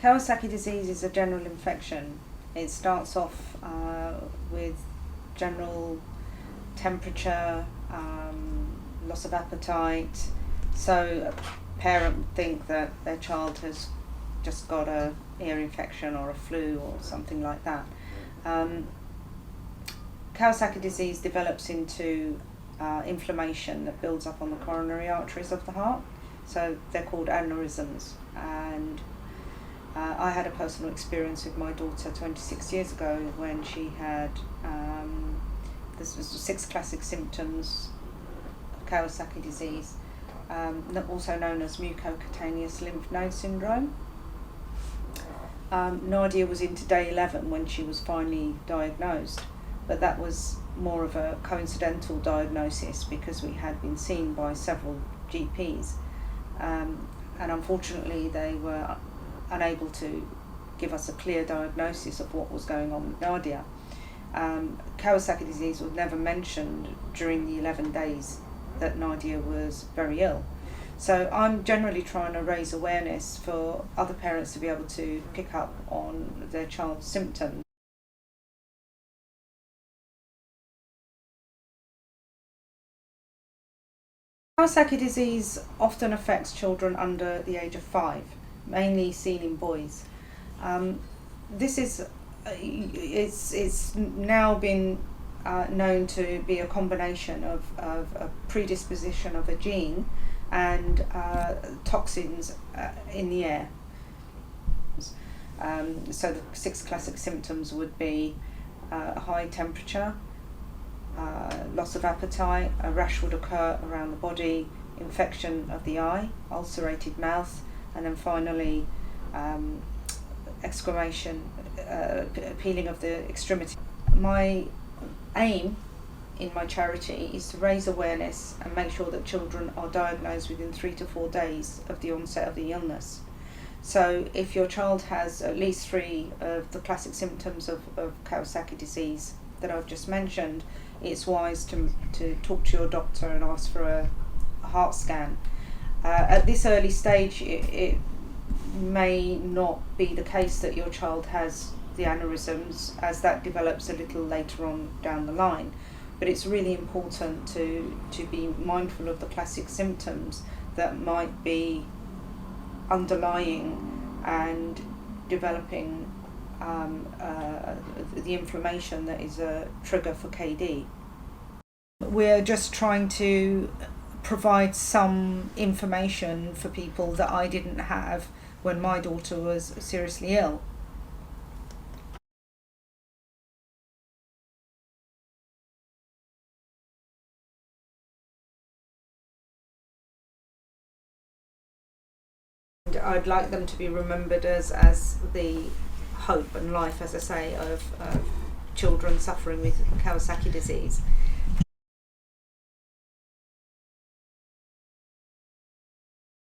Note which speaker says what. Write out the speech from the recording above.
Speaker 1: Kawasaki disease is a general infection. It starts off with general temperature, loss of appetite. So a parent would think that their child has just got a ear infection or a flu or something like that. Kawasaki disease develops into inflammation that builds up on the coronary arteries of the heart. So they're called aneurysms. And I had a personal experience with my daughter 26 years ago when she had, this was 6 classic symptoms of Kawasaki disease, also known as mucocutaneous lymph node syndrome. Nadia was into day 11 when she was finally diagnosed, but that was more of a coincidental diagnosis because we had been seen by several GPs, and unfortunately they were unable to give us a clear diagnosis of what was going on with Nadia. Kawasaki disease was never mentioned during the 11 days that Nadia was very ill. So I'm generally trying to raise awareness for other parents to be able to pick up on their child's symptoms. Kawasaki disease often affects children under the age of 5, mainly seen in boys. This is it's now been known to be a combination of a predisposition of a gene and toxins in the air. So the 6 classic symptoms would be a high temperature, loss of appetite, a rash would occur around the body, infection of the eye, ulcerated mouth, and then finally exclamation, peeling of the extremity. My aim in my charity is to raise awareness and make sure that children are diagnosed within 3 to 4 days of the onset of the illness. So if your child has at least 3 of the classic symptoms of Kawasaki disease that I've just mentioned, it's wise to talk to your doctor and ask for a heart scan. At this early stage, it may not be the case that your child has the aneurysms, as that develops a little later on down the line. But it's really important to be mindful of the classic symptoms that might be underlying and developing the inflammation that is a trigger for KD. We're just trying to provide some information for people that I didn't have when my daughter was seriously ill. I'd like them to be remembered as the hope and life, as I say, of children suffering with Kawasaki disease.